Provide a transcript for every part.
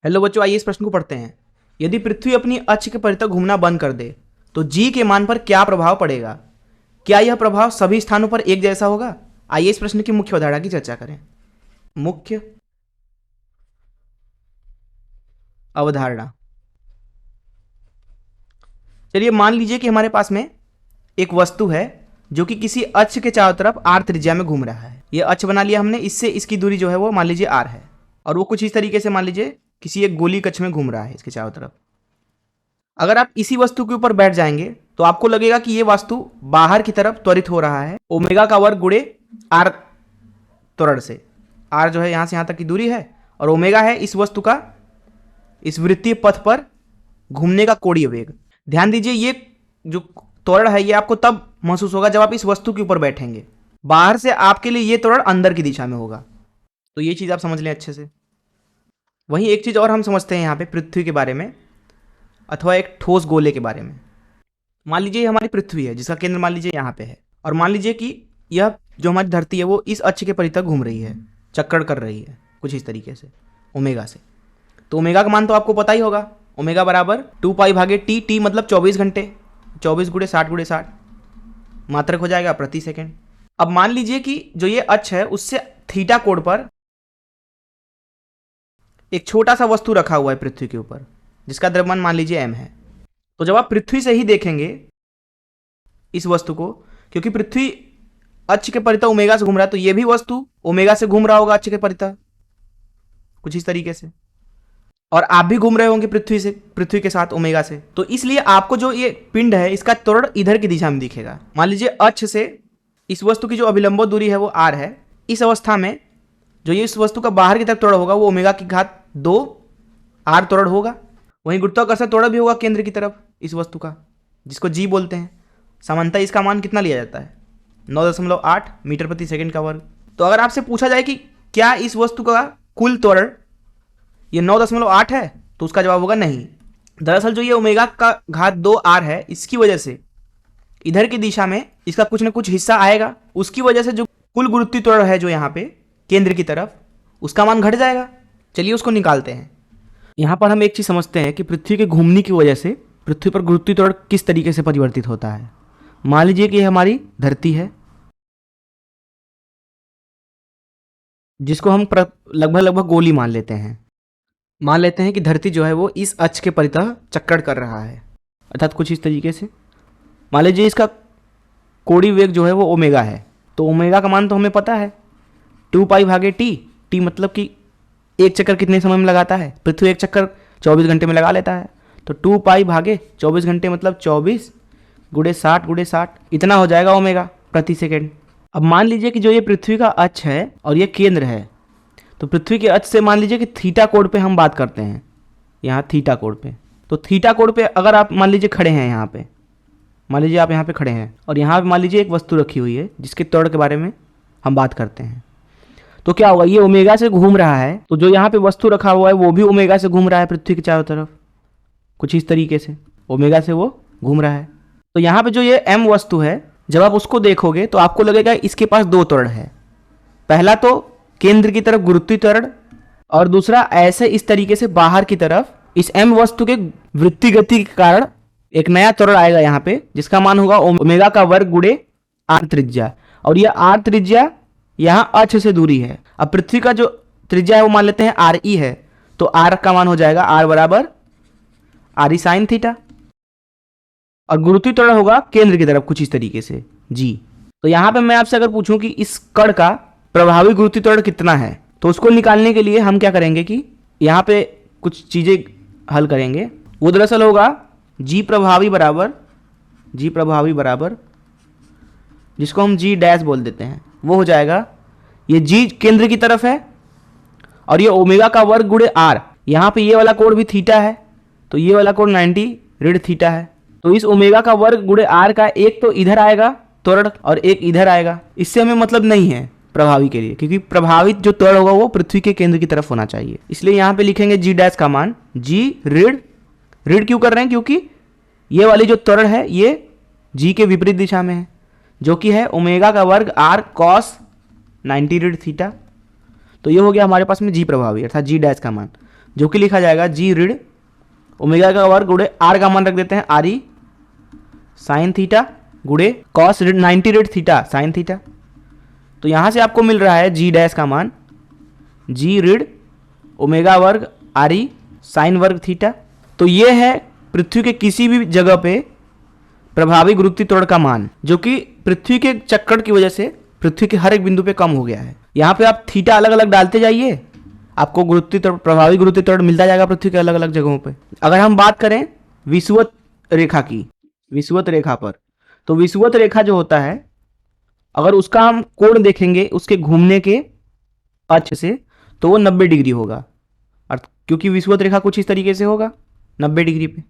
Hello बच्चों, आइए इस प्रश्न को पढ़ते हैं। यदि पृथ्वी अपनी अक्ष के परितः घूमना बंद कर दे तो जी के मान पर क्या प्रभाव पड़ेगा? क्या यह प्रभाव सभी स्थानों पर एक जैसा होगा? आइए इस प्रश्न की मुख्य अवधारणा की चर्चा करें। मुख्य अवधारणा। चलिए मान लीजिए कि हमारे पास में एक वस्तु है जो कि किसी अक्ष के चारों तरफ आर त्रिज्या में घूम रहा है। यह अक्ष बना लिया हमने, इससे इसकी दूरी जो है वो मान लीजिए आर है, और वो कुछ इस तरीके से मान लीजिए किसी एक गोली कक्ष में घूम रहा है इसके चारों तरफ। अगर आप इसी वस्तु के ऊपर बैठ जाएंगे तो आपको लगेगा कि ये वस्तु बाहर की तरफ त्वरित हो रहा है ओमेगा का वर्ग गुणे आर त्वरण से। आर जो है यहां से यहां तक की दूरी है, और ओमेगा है इस वस्तु का इस वृत्तीय पथ पर घूमने का कोणीय वेग। ध्यान दीजिए, ये जो त्वरण है ये आपको तब महसूस होगा जब आप इस वस्तु के ऊपर बैठेंगे। बाहर से आपके लिए ये त्वरण अंदर की दिशा में होगा। तो ये चीज आप समझ लें अच्छे से। वहीं एक चीज और हम समझते हैं यहाँ पे पृथ्वी के बारे में, अथवा एक ठोस गोले के बारे में। मान लीजिए हमारी पृथ्वी है जिसका केंद्र मान लीजिए यहाँ पे है, और मान लीजिए कि यह जो हमारी धरती है वो इस अक्ष के परितः घूम रही है, चक्कर कर रही है कुछ इस तरीके से ओमेगा से। तो ओमेगा का मान तो आपको पता ही होगा, ओमेगा बराबर 2 पाई भागे टी। टी मतलब 24 घंटे, 24 गुणे 60 गुणे 60 मात्रक हो जाएगा प्रति सेकेंड। अब मान लीजिए कि जो ये अक्ष है उससे थीटा कोण पर एक छोटा सा वस्तु रखा हुआ है पृथ्वी के ऊपर, जिसका द्रव्यमान मान लीजिए m है। तो जब आप पृथ्वी से ही देखेंगे इस वस्तु को, क्योंकि पृथ्वी अक्ष के परितः ओमेगा से घूम रहा है, तो ये भी वस्तु ओमेगा से घूम रहा होगा अक्ष के परितः कुछ इस तरीके से, और आप भी घूम रहे होंगे पृथ्वी के साथ ओमेगा से। तो इसलिए आपको जो ये पिंड है इसका त्वरण इधर की दिशा में दिखेगा। मान लीजिए अक्ष से इस वस्तु की जो अभिलंब दूरी है वो r है। इस अवस्था में जो ये इस वस्तु का बाहर की तरफ त्वरण होगा वो ओमेगा की घात 2 r त्वरण होगा। वहीं गुरुत्वाकर्षण त्वरण भी होगा केंद्र की तरफ इस वस्तु का, जिसको जी बोलते हैं। सामान्यतः इसका मान कितना लिया जाता है? 9.8 मीटर प्रति सेकंड का वर्ग। तो अगर आपसे पूछा जाए कि क्या इस वस्तु का कुल त्वरण ये 9.8 है, तो उसका जवाब होगा नहीं। दरअसल जो ये ओमेगा का घात 2 r है, इसकी वजह से इधर की दिशा में इसका कुछ न कुछ हिस्सा आएगा, उसकी वजह से जो कुल गुरुत्वीय त्वरण है जो यहाँ पे केंद्र की तरफ, उसका मान घट जाएगा। चलिए उसको निकालते हैं। यहाँ पर हम एक चीज समझते हैं कि पृथ्वी के घूमने की वजह से पृथ्वी पर गुरुत्वीय त्वरण किस तरीके से परिवर्तित होता है। मान लीजिए कि हमारी धरती है जिसको हम लगभग गोली मान लेते हैं। मान लेते हैं कि धरती जो है वो इस अक्ष के परितः चक्कर कर रहा है, अर्थात कुछ इस तरीके से। मान लीजिए इसका कोणीय वेग जो है वो ओमेगा है, तो ओमेगा का मान तो हमें पता है 2 पाई भागे टी। टी मतलब कि एक चक्कर कितने समय में लगाता है? पृथ्वी एक चक्कर 24 घंटे में लगा लेता है, तो 2 पाई भागे 24 घंटे मतलब 24 गुणे 60 इतना हो जाएगा ओमेगा प्रति सेकेंड। अब मान लीजिए कि जो ये पृथ्वी का अक्ष है और ये केंद्र है, तो पृथ्वी के अक्ष से मान लीजिए कि थीटा कोण पे हम बात करते हैं, यहाँ थीटा कोण पे। तो थीटा कोण पे अगर आप मान लीजिए खड़े हैं यहाँ पे, मान लीजिए आप यहाँ पे खड़े हैं और यहाँ पे मान लीजिए एक वस्तु रखी हुई है जिसके त्वरण के बारे में हम बात करते हैं, तो क्या होगा? ये ओमेगा से घूम रहा है, तो जो यहाँ पे वस्तु रखा हुआ है वो भी ओमेगा से घूम रहा है पृथ्वी के चारों तरफ कुछ इस तरीके से, ओमेगा से वो घूम रहा है। तो यहाँ पे जो ये m वस्तु है, जब आप उसको देखोगे तो आपको लगेगा इसके पास 2 त्वरण है। पहला तो केंद्र की तरफ गुरुत्वीय त्वरण, और दूसरा ऐसे इस तरीके से बाहर की तरफ इस m वस्तु के वृत्तीय गति के कारण एक नया त्वरण आएगा यहाँ पे, जिसका मान होगा ओमेगा का वर्ग गुणे r त्रिज्या। और यह r त्रिज्या यहाँ अक्ष से दूरी है। अब पृथ्वी का जो त्रिज्या है वो मान लेते हैं आर ई है, तो r का मान हो जाएगा r बराबर r ई साइन थीटा, और गुरुत्वीय त्वरण होगा केंद्र की तरफ कुछ इस तरीके से जी। तो यहाँ पे मैं आपसे अगर पूछूं कि इस कण का प्रभावी गुरुत्वीय त्वरण कितना है, तो उसको निकालने के लिए हम क्या करेंगे कि यहाँ पे कुछ चीजें हल करेंगे। वो दरअसल होगा जी प्रभावी बराबर जिसको हम जी डैश बोल देते हैं, वो हो जाएगा ये जी केंद्र की तरफ है और ये ओमेगा का वर्ग गुणे आर। यहाँ पे ये वाला कोण भी थीटा है, तो ये वाला कोण 90 ऋण थीटा है। तो इस ओमेगा का वर्ग गुणे आर का एक तो इधर आएगा त्वरण और एक इधर आएगा। इससे हमें मतलब नहीं है प्रभावी के लिए, क्योंकि प्रभावित जो त्वरण होगा वो पृथ्वी के केंद्र की तरफ होना चाहिए। इसलिए यहाँ पे लिखेंगे जी डैश का मान जी ऋण क्यों कर रहे हैं? क्योंकि ये वाली जो त्वरण है ये जी के विपरीत दिशा में है, जो कि है ओमेगा का वर्ग आर कॉस 90 ऋण थीटा। तो ये हो गया हमारे पास में जी प्रभावी अर्थात जी डैश का मान। जो कि लिखा जाएगा जी ऋण ओमेगा का वर्ग गुणे आर का मान रख देते हैं आर ई साइन थीटा गुणे कॉस 90 ऋण थीटा साइन थीटा। तो यहां से आपको मिल रहा है जी डैश का मान जी ऋण ओमेगा वर्ग आर ई साइन वर्ग थीटा। तो ये है पृथ्वी के किसी भी जगह पे प्रभावी गुरुत्वीय त्वरण का मान, जो कि पृथ्वी के चक्कर की वजह से पृथ्वी के हर एक बिंदु पे कम हो गया है। यहाँ पे आप थीटा अलग अलग डालते जाइए, आपको गुरुत्वीय त्वरण प्रभावी गुरुत्वीय त्वरण मिलता जाएगा पृथ्वी के अलग अलग जगहों पे। अगर हम बात करें विषुवत रेखा की, विषुवत रेखा पर, तो विषुवत रेखा जो होता है अगर उसका हम कोण देखेंगे उसके घूमने के अक्ष से, तो वो 90 डिग्री होगा। क्योंकि विषुवत रेखा कुछ इस तरीके से होगा 90 डिग्री पे,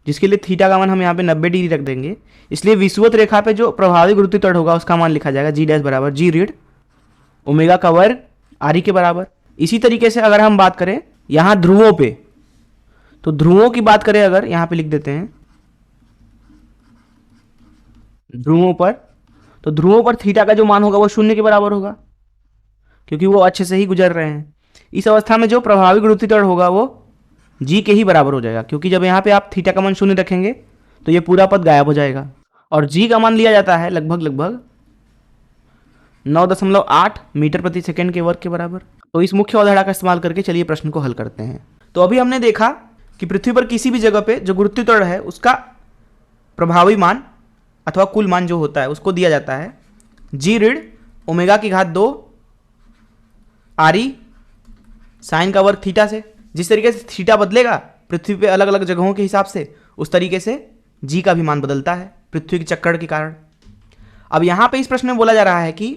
जिसके लिए थीटा का मान हम यहाँ पे 90 डिग्री रख देंगे। इसलिए विषुवत रेखा पे जो प्रभावी गुरुत्वीय त्वरण होगा उसका मान लिखा जाएगा जी डैश बराबर जी ऋण ओमेगा का वर्ग आर ई के बराबर। इसी तरीके से अगर हम बात करें यहाँ ध्रुवों पे, तो ध्रुवों की बात करें अगर यहाँ पे लिख देते हैं ध्रुवों पर, तो ध्रुवों पर थीटा का जो मान होगा वो 0 के बराबर होगा, क्योंकि वो अच्छे से ही गुजर रहे हैं। इस अवस्था में जो प्रभावी गुरुत्वीय त्वरण होगा वो जी के ही बराबर हो जाएगा, क्योंकि जब यहाँ पे आप थीटा का मान 0 रखेंगे तो ये पूरा पद गायब हो जाएगा। और जी का मान लिया जाता है लगभग 9.8 मीटर प्रति सेकंड के वर्ग के बराबर। तो इस मुख्य अवधारणा का इस्तेमाल करके चलिए प्रश्न को हल करते हैं। तो अभी हमने देखा कि पृथ्वी पर किसी भी जगह पे जो गुरुत्वीय त्वरण है उसका प्रभावी मान अथवा कुल मान जो होता है उसको दिया जाता है जी ऋण ओमेगा की घात 2 आर ई साइन का वर्ग थीटा से। जिस तरीके से थीटा बदलेगा पृथ्वी पे अलग अलग जगहों के हिसाब से, उस तरीके से जी का भी मान बदलता है पृथ्वी के चक्कर के कारण। अब यहाँ पे इस प्रश्न में बोला जा रहा है कि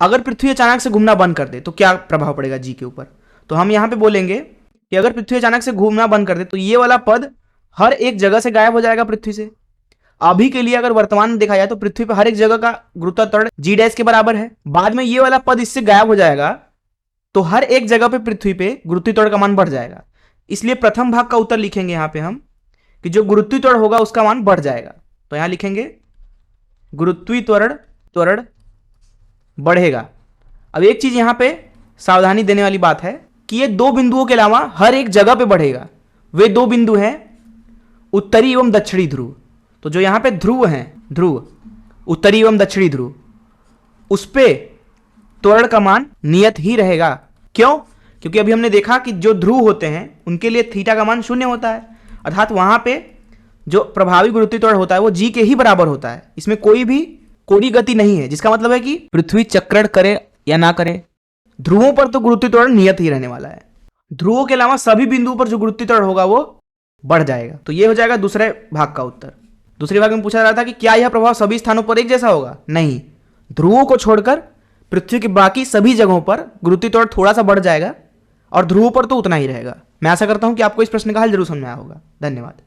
अगर पृथ्वी अचानक से घूमना बंद कर दे तो क्या प्रभाव पड़ेगा जी के ऊपर। तो हम यहाँ पे बोलेंगे कि अगर पृथ्वी अचानक से घूमना बंद कर दे तो ये वाला पद हर एक जगह से गायब हो जाएगा पृथ्वी से। अभी के लिए अगर वर्तमान में देखा जाए तो पृथ्वी पर हर एक जगह का गुरुत्वीय त्वरण जी डैश के बराबर है। बाद में ये वाला पद इससे गायब हो जाएगा तो हर एक जगह पे पृथ्वी पे गुरुत्वीय त्वरण का मान बढ़ जाएगा। इसलिए प्रथम भाग का उत्तर लिखेंगे यहाँ पे हम कि जो गुरुत्वीय त्वरण होगा उसका मान बढ़ जाएगा। तो यहाँ लिखेंगे गुरुत्वीय त्वरण बढ़ेगा। अब एक चीज यहाँ पे सावधानी देने वाली बात है कि ये दो बिंदुओं के अलावा हर एक जगह पे बढ़ेगा। वे दो बिंदु हैं उत्तरी एवं दक्षिणी ध्रुव। तो जो यहाँ पे ध्रुव हैं, ध्रुव उत्तरी एवं दक्षिणी ध्रुव, उस पे त्वरण का मान नियत ही रहेगा। क्यों? क्योंकि अभी हमने देखा कि जो ध्रुव होते हैं उनके लिए थीटा का मान 0 होता है, अर्थात वहां पे जो प्रभावी गुरुत्वीय त्वरण होता है वो जी के ही बराबर होता है। इसमें कोई भी कोणीय गति नहीं है, जिसका मतलब है कि पृथ्वी चक्रण करे या ना करे, ध्रुवों पर तो गुरुत्वीय त्वरण नियत ही रहने वाला है। ध्रुवों के अलावा सभी बिंदुओं पर जो गुरुत्वीय त्वरण होगा वो बढ़ जाएगा। तो ये हो जाएगा दूसरे भाग का उत्तर। दूसरे भाग में पूछा जा रहा था कि क्या यह प्रभाव सभी स्थानों पर एक जैसा होगा। नहीं, ध्रुवों को छोड़कर पृथ्वी की बाकी सभी जगहों पर गुरुत्वीय त्वरण थोड़ा सा बढ़ जाएगा और ध्रुवों पर तो उतना ही रहेगा। मैं आशा करता हूं कि आपको इस प्रश्न का हल जरूर समझ में आया होगा। धन्यवाद।